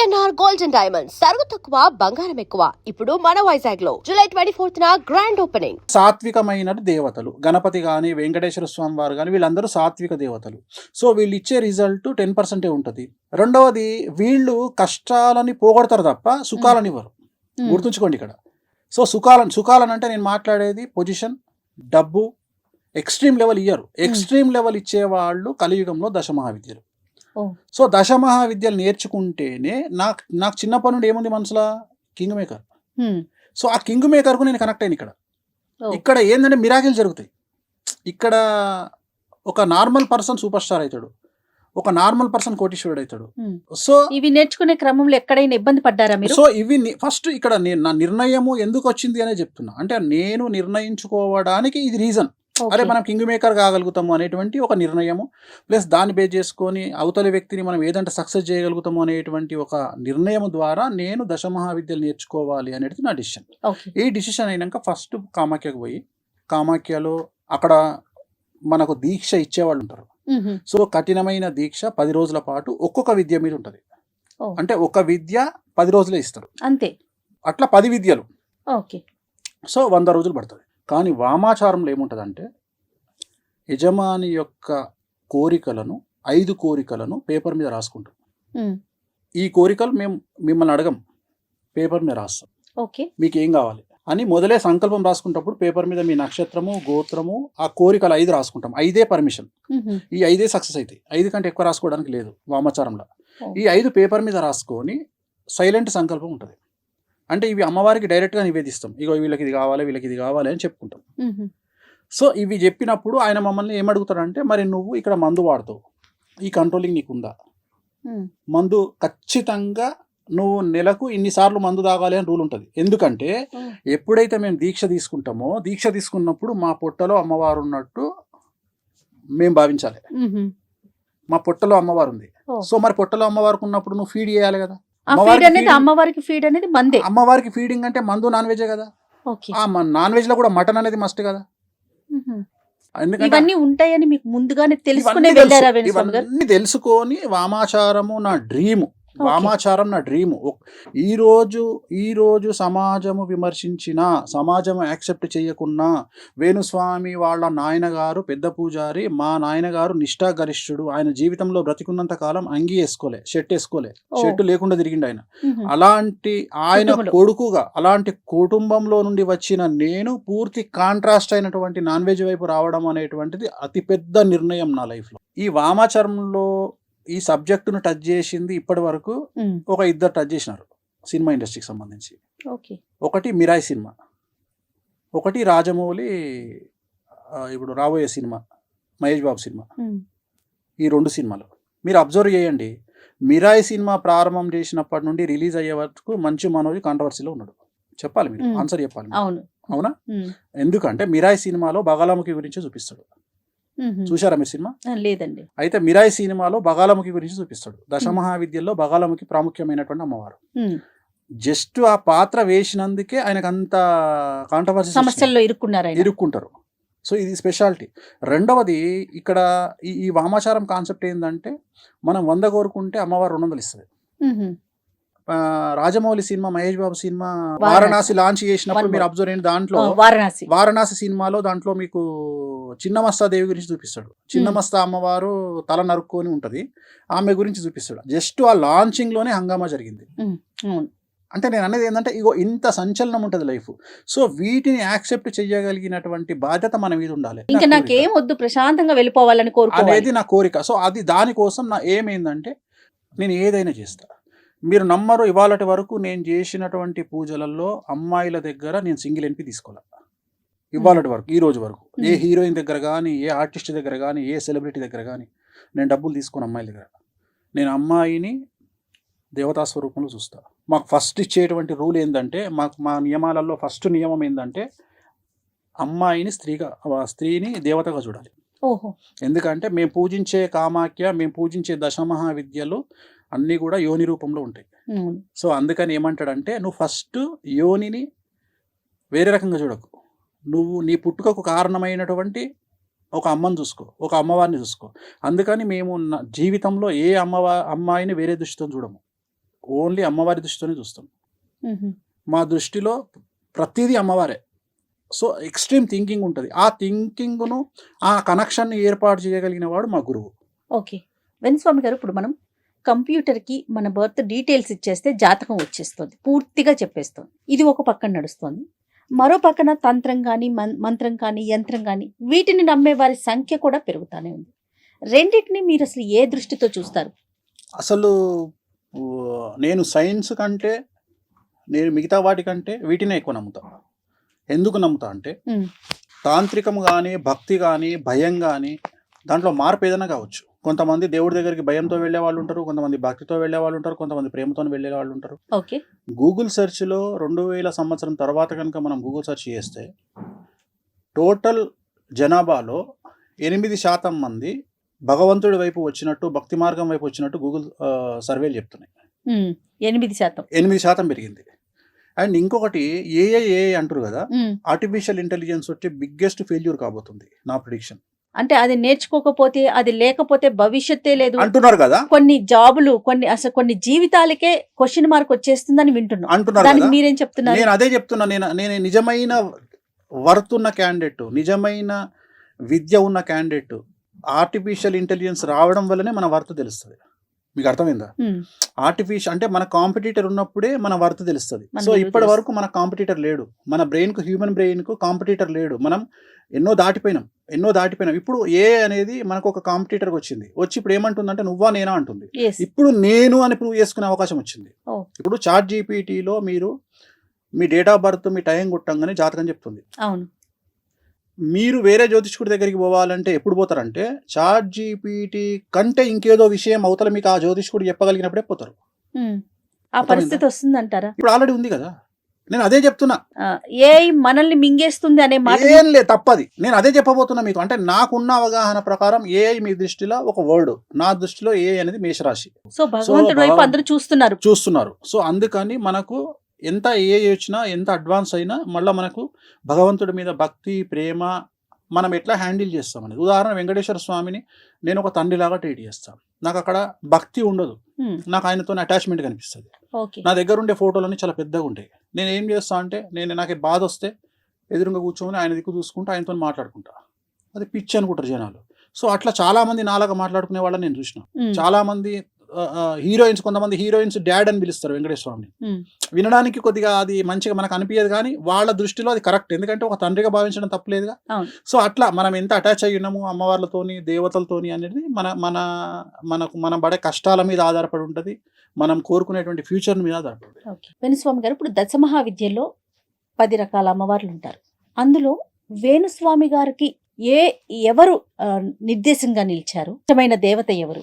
VNR gold and diamonds తరుగు తక్కువ బంగారం ఎక్కువ. ఇప్పుడు మన వైజాగ్ లో జూలై 24th గ్రాండ్ ఓపెనింగ్. సాత్వికమైన దేవతలు గణపతి కానీ వెంకటేశ్వర స్వామి వారు కానీ వీళ్ళందరూ సాత్విక దేవతలు. సో వీళ్ళు ఇచ్చే రిజల్ట్ 10% ఉంటుంది. రెండవది వీళ్ళు కష్టాలని పోగొడతారు తప్ప సుఖాలని ఇవ్వరు. గుర్తుంచుకోండి ఇక్కడ. సో సుఖాలని అంటే నేను మాట్లాడేది పొజిషన్, డబ్బు, ఎక్స్ట్రీమ్ లెవెల్ ఇయ్యరు. ఎక్స్ట్రీమ్ లెవెల్ ఇచ్చే వాళ్ళు కలియుగంలో దశమహావిద్యలు. సో దశమహావిద్యలు నేర్చుకుంటేనే నాకు చిన్నప్పటి నుండి ఏముంది మనసులో, కింగ్ మేకర్. సో ఆ కింగ్ మేకర్కు నేను కనెక్ట్ అయ్యాను. ఇక్కడ ఏంటంటే మిరాకిల్ జరుగుతాయి. ఇక్కడ ఒక నార్మల్ పర్సన్ సూపర్ స్టార్ అవుతాడు, ఒక నార్మల్ పర్సన్ కోటీశ్వరుడు అవుతాడు. సో ఇవి నేర్చుకునే క్రమంలో ఎక్కడైనా ఇబ్బంది పడ్డారా మీరు? సో ఇవి ఫస్ట్ ఇక్కడ నా నిర్ణయము ఎందుకు వచ్చింది అనే చెప్తున్నా. అంటే నేను నిర్ణయించుకోవడానికి ఇది రీజన్. అరే మనం కింగ్ మేకర్ కాగలుగుతాము అనేటువంటి ఒక నిర్ణయము, ప్లస్ దాన్ని బేస్ చేసుకొని అవతలి వ్యక్తిని మనం ఏదంటే సక్సెస్ చేయగలుగుతాము అనేటువంటి ఒక నిర్ణయం ద్వారా నేను దశమహావిద్యలు నేర్చుకోవాలి అనేది నా డిసిషన్. ఈ డిసిషన్ అయినాక ఫస్ట్ కామాఖ్యకు పోయి, కామాఖ్యలో అక్కడ మనకు దీక్ష ఇచ్చేవాళ్ళు ఉంటారు. సో కఠినమైన దీక్ష 10 రోజుల పాటు ఒక్కొక్క విద్య మీద ఉంటుంది. అంటే ఒక విద్య 10 రోజులే ఇస్తారు అంతే. అట్లా 10 విద్యలు. సో 100 రోజులు పడుతుంది. కానీ వామాచారంలో ఏముంటుందంటే యజమాని యొక్క కోరికలను 5 కోరికలను పేపర్ మీద రాసుకుంటాం. ఈ కోరికలు మేము మిమ్మల్ని అడగం, పేపర్ మీద రాస్తాం. మీకు ఏం కావాలి అని మొదలే సంకల్పం రాసుకుంటప్పుడు పేపర్ మీద మీ నక్షత్రము, గోత్రము, ఆ కోరికలు 5 రాసుకుంటాం. 5 పర్మిషన్. ఈ 5 సక్సెస్ అవుతాయి. 5 కంటే ఎక్కువ రాసుకోవడానికి లేదు వామాచారంలో. ఈ 5 పేపర్ మీద రాసుకొని సైలెంట్ సంకల్పం ఉంటుంది. అంటే ఇవి అమ్మవారికి డైరెక్ట్గా నివేదిస్తాం. ఇగో వీళ్ళకి ఇది కావాలి, వీళ్ళకి ఇది కావాలి అని చెప్పుకుంటాం. సో ఇవి చెప్పినప్పుడు ఆయన మమ్మల్ని ఏమడుగుతాడంటే, మరి నువ్వు ఇక్కడ మందు వాడుతావు, ఈ కంట్రోలింగ్ నీకుందా? మందు ఖచ్చితంగా నువ్వు నెలకు ఇన్నిసార్లు మందు తాగాలి అని రూల్ ఉంటుంది. ఎందుకంటే ఎప్పుడైతే మేము దీక్ష తీసుకుంటామో, దీక్ష తీసుకున్నప్పుడు మా పొట్టలో అమ్మవారు ఉన్నట్టు మేము భావించాలి. మా పొట్టలో అమ్మవారు ఉంది. సో మరి పొట్టలో అమ్మవారికి ఉన్నప్పుడు నువ్వు ఫీడ్ చేయాలి కదా. అమ్మవారికి ఫీడ్ అనేది మందే. అమ్మవారికి ఫీడింగ్ అంటే మందు, నాన్ వెజ్ కదా. ఆ నాన్ వెజ్ లో కూడా మటన్ అనేది మస్ట్ కదా. ఇవన్నీ ఉంటాయని మీకు ముందుగానే ఇవన్నీ తెలుసుకొని వామాచారము నా డ్రీము. వామాచారం నా డ్రీము. ఈ రోజు సమాజము విమర్శించిన, సమాజము యాక్సెప్ట్ చేయకున్నా, వేణుస్వామి వాళ్ళ నాయనగారు పెద్ద పూజారి, మా నాయనగారు నిష్ఠాగరిష్ఠుడు. ఆయన జీవితంలో బ్రతికున్నంత కాలం అంగి వేసుకోలే, షర్ట్ వేసుకోలే, షర్టు లేకుండా తిరిగిండు ఆయన. అలాంటి ఆయన కొడుకుగా అలాంటి కుటుంబంలో నుండి వచ్చిన నేను పూర్తి కాంట్రాస్ట్ అయినటువంటి నాన్ వెజ్ వైపు రావడం అనేటువంటిది అతిపెద్ద నిర్ణయం నా లైఫ్లో. ఈ వామాచారంలో ఈ సబ్జెక్టును టచ్ చేసింది ఇప్పటి వరకు ఒక 2 టచ్ చేసినారు సినిమా ఇండస్ట్రీకి సంబంధించి. ఒకటి మిరాయి సినిమా, ఒకటి రాజమౌళి ఇప్పుడు రాబోయే సినిమా మహేష్ బాబు సినిమా. ఈ 2 సినిమాలు మీరు అబ్జర్వ్ చేయండి. మిరాయి సినిమా ప్రారంభం చేసినప్పటి నుండి రిలీజ్ అయ్యే వరకు మంచు మనోజ్ కాంట్రవర్సీలో ఉన్నాడు. చెప్పాలి, మీరు ఆన్సర్ చెప్పాలి. అవునా? ఎందుకంటే మిరాయి సినిమాలో బగాలాముఖి గురించి చూపిస్తాడు. చూశారా మీరు సినిమా? లేదండి. అయితే మిరాయి సినిమాలో బగాలాముఖి గురించి చూపిస్తాడు. దశమహావిద్యల్లో బగాలాముఖి ప్రాముఖ్యమైనటువంటి అమ్మవారు. జస్ట్ ఆ పాత్ర వేసినందుకే ఆయనకు అంత కాంట్రవర్సీ, సమస్యల్లో ఇరుక్కుంటారు. సో ఇది స్పెషాలిటీ. రెండవది ఇక్కడ ఈ వామాచారం కాన్సెప్ట్ ఏంటంటే, మనం 100 కోరుకుంటే అమ్మవారు 200 ఇస్తుంది. Rajamouli cinema, Mahesh Babu cinema Varanasi launch చేసినప్పుడు మీరు అబ్జర్వ్ అయిన దాంట్లో వారణాసి సినిమాలో దాంట్లో మీకు చిన్నమస్తా దేవి గురించి చూపిస్తాడు. చిన్నమస్తా అమ్మవారు తల నరుక్కొని ఉంటది, ఆమె గురించి చూపిస్తాడు. జస్ట్ ఆ లాంచింగ్ లోనే హంగామా జరిగింది. అంటే నేను అనేది ఏంటంటే, ఇగో ఇంత సంచలనం ఉంటుంది లైఫ్. సో వీటిని యాక్సెప్ట్ చేయగలిగినటువంటి బాధ్యత మన మీద ఉండాలి. ఇంకా నాకేం వద్దు, ప్రశాంతంగా వెళ్ళిపోవాలని అనేది నా కోరిక. సో అది దానికోసం నా ఏమైందంటే, నేను ఏదైనా చేస్తా. మీరు నమ్మరు, ఇవాళటి వరకు నేను చేసినటువంటి పూజలలో అమ్మాయిల దగ్గర నేను సింగిల్ ఎన్పి తీసుకోవాలి. ఇవాళటి వరకు, ఈ రోజు వరకు ఏ హీరోయిన్ దగ్గర కానీ, ఏ ఆర్టిస్ట్ దగ్గర కానీ, ఏ సెలబ్రిటీ దగ్గర కానీ నేను డబ్బులు తీసుకోను అమ్మాయిల దగ్గర. నేను అమ్మాయిని దేవతా స్వరూపంలో చూస్తా. మాకు ఫస్ట్ ఇచ్చేటువంటి రూల్ ఏంటంటే, మా నియమాలలో ఫస్ట్ నియమం ఏంటంటే, అమ్మాయిని స్త్రీని దేవతగా చూడాలి. ఎందుకంటే మేము పూజించే కామాఖ్య, మేము పూజించే దశమహావిద్యలు అన్నీ కూడా యోని రూపంలో ఉంటాయి. సో అందుకని ఏమంటాడంటే, నువ్వు ఫస్ట్ యోనిని వేరే రకంగా చూడకు, నువ్వు నీ పుట్టుకకు కారణమైనటువంటి ఒక అమ్మని చూసుకో, ఒక అమ్మవారిని చూసుకో. అందుకని మేము జీవితంలో ఏ అమ్మాయిని వేరే దృష్టితో చూడము. ఓన్లీ అమ్మవారి దృష్టితోనే చూస్తాం. మ్మ్. మా దృష్టిలో ప్రతిదీ అమ్మవారే. సో ఎక్స్ట్రీమ్ థింకింగ్ ఉంటుంది. ఆ థింకింగ్ను, ఆ కనెక్షన్ని ఏర్పాటు చేయగలిగిన వాడు మా గురువు. ఓకే. వెంకటస్వామి గారు, ఇప్పుడు మనం కంప్యూటర్కి మన బర్త్ డీటెయిల్స్ ఇచ్చేస్తే జాతకం వచ్చేస్తుంది, పూర్తిగా చెప్పేస్తుంది. ఇది ఒక పక్కన నడుస్తుంది. మరో పక్కన తంత్రం కానీ మంత్రం కానీ యంత్రం కానీ వీటిని నమ్మే వారి సంఖ్య కూడా పెరుగుతూనే ఉంది. రెండింటిని మీరు అసలు ఏ దృష్టితో చూస్తారు? అసలు నేను సైన్స్ కంటే, నేను మిగతా వాటికంటే వీటినే ఎక్కువ నమ్ముతా. ఎందుకు నమ్ముతా అంటే మ్మ్. తాంత్రికం కానీ, భక్తి కానీ, భయం కానీ, దాంట్లో మార్పు ఏదైనా కావచ్చు. కొంతమంది దేవుడి దగ్గరికి భయంతో వెళ్ళే వాళ్ళు ఉంటారు, కొంతమంది భక్తితో వెళ్ళే వాళ్ళు ఉంటారు, కొంతమంది ప్రేమతో వెళ్ళే వాళ్ళు ఉంటారు. ఓకే. గూగుల్ సెర్చ్లో 2000 సంవత్సరం తర్వాత కనుక మనం గూగుల్ సెర్చ్ చేస్తే టోటల్ జనాభాలో 8% మంది భగవంతుడి వైపు వచ్చినట్టు, భక్తి మార్గం వైపు వచ్చినట్టు గూగుల్ సర్వేలు చెప్తున్నాయి. 8%. 8% పెరిగింది. అండ్ ఇంకొకటి ఏఐ అంటారు కదా, మ్మ్. ఆర్టిఫిషియల్ ఇంటెలిజెన్స్ వచ్చే బిగ్గెస్ట్ ఫెయిల్యూర్ కాబోతుంది నా ప్రిడిక్షన్. అంటే అది నేర్చుకోకపోతే, అది లేకపోతే భవిష్యత్తే లేదు అంటున్నారు కదా, కొన్ని జాబులు, కొన్ని జీవితాలకే క్వశ్చన్ మార్క్ వచ్చేస్తుందని వింటున్నాం. అంటున్నారు దానికి కదా. మీరేం చెప్తున్నారు? నేను అదే చెప్తున్నా. నేను నిజమైన వర్త్ ఉన్న క్యాండిడేట్, నిజమైన విద్య ఉన్న క్యాండిడేట్, ఆర్టిఫిషియల్ ఇంటెలిజెన్స్ రావడం వల్లనే మన వర్త్ తెలుస్తుంది. మీకు అర్థమైందా? మ్మ్. ఆర్టిఫిషియల్ అంటే మన కాంపిటీటర్ ఉన్నప్పుడే మన వర్త్ తెలుస్తుంది. మన సో విలువ ఇప్పటి వరకు మన కాంపిటీటర్ లేడు. మన బ్రెయిన్కు, హ్యూమన్ బ్రెయిన్కు కాంపిటీటర్ లేడు. మనం ఎన్నో దాటిపోయినాం. ఇప్పుడు అనేది మనకు ఒక కాంపిటీటర్కి వచ్చి ఇప్పుడు ఏమంటుందంటే నువ్వా నేనా అంటుంది. Yes. ఇప్పుడు నేను అని ప్రూవ్ చేసుకునే అవకాశం వచ్చింది. Oh. ఇప్పుడు చాట్ జీపీటీలో మీరు మీ డేట్ ఆఫ్ బర్త్, మీ టైం కొట్టంగానే జాతకం చెప్తుంది. అవును. మీరు వేరే జ్యోతిష్కుడి దగ్గరికి పోవాలంటే ఎప్పుడు పోతారంటే చాట్ జీపీటీ కంటే ఇంకేదో విషయం అవతల మీకు ఆ జ్యోతిష్కుడు చెప్పగలిగినప్పుడే పోతారు. మ్మ్. ఆ పరిస్థితి వస్తుందంటారా? ఇప్పుడు ఆల్రెడీ ఉంది కదా. నేను అదే చెప్తున్నా. ఏఐ మనల్ని మింగేస్తుంది అనే మాట ఏం లేదు, తప్పది. నేను అదే చెప్పబోతున్నా మీకు. అంటే నాకున్న అవగాహన ప్రకారం ఏఐ మీ దృష్టిలో ఒక వర్డ్, నా దృష్టిలో ఏఐ అనేది మేషరాశి సో భగవంతుడి వైపు అందరూ చూస్తున్నారు. సో అందుకని మనకు ఎంత ఏఐ వచ్చినా, ఎంత అడ్వాన్స్ అయినా, మళ్ళీ మనకు భగవంతుడి మీద భక్తి, ప్రేమ మనం ఎట్లా హ్యాండిల్ చేస్తాం అనేది. ఉదాహరణ వెంకటేశ్వర స్వామిని నేను ఒక తండ్రిలాగా ట్రీట్ చేస్తాను. నాకు అక్కడ భక్తి ఉండదు, నాకు ఆయనతో అటాచ్మెంట్ కనిపిస్తుంది. ఓకే. నా దగ్గర ఉండే ఫోటోలన్నీ చాలా పెద్దగా ఉంటాయి. నేను ఏం చేస్తా అంటే నాకు బాధ వస్తే ఎదురుగా కూర్చొని ఆయన దిక్కు చూసుకుంటూ ఆయనతో మాట్లాడుకుంటా. అది పిచ్చి అనుకుంటారు జనాలు. సో అట్లా చాలా మంది నాలాగా మాట్లాడుకునే వాళ్ళని నేను చూసిన. చాలా మంది హీరోయిన్స్, కొంతమంది హీరోయిన్స్ డాడ్ అని పిలుస్తారు వెంకటేశ్వర స్వామిని. వినడానికి కొద్దిగా అది మంచిగా మనకు అనిపించదు, కానీ వాళ్ళ దృష్టిలో అది కరెక్ట్. ఎందుకంటే ఒక తండ్రిగా భావించడం తప్పలేదుగా. సో అట్లా మనం ఎంత అటాచ్ అయ్యి ఉన్నాము అమ్మవార్లతోని, దేవతలతోని అనేది మన పడే కష్టాల మీద ఆధారపడి ఉంటుంది, మనం కోరుకునేటువంటి ఫ్యూచర్ మీద ఆధారపడి. వేణుస్వామి గారు, ఇప్పుడు దశమహావిద్యలో 10 రకాల అమ్మవార్లు ఉంటారు. అందులో వేణుస్వామి గారికి ఎవరు నిర్దేశంగా నిలిచారు? ఇష్టమైన దేవత ఎవరు?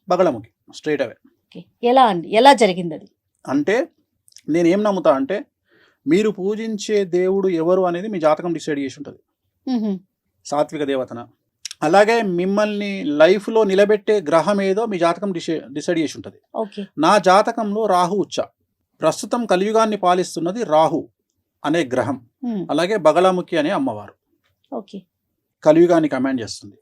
బగళముఖి, స్ట్రైట్ అవే. ఎలా జరిగింది అది? అంటే నేనేం నమ్ముతా అంటే మీరు పూజించే దేవుడు ఎవరు అనేది మీ జాతకం డిసైడ్ చేసి ఉంటుంది. సాత్విక దేవతన. అలాగే మిమ్మల్ని లైఫ్లో నిలబెట్టే గ్రహం ఏదో మీ జాతకం డిసైడ్ చేసి ఉంటుంది. నా జాతకంలో రాహు ఉచ్చ. ప్రస్తుతం కలియుగాన్ని పాలిస్తున్నది రాహు అనే గ్రహం. అలాగే బగళముఖి అనే అమ్మవారు కలియుగాన్ని కమాండ్ చేస్తుంది.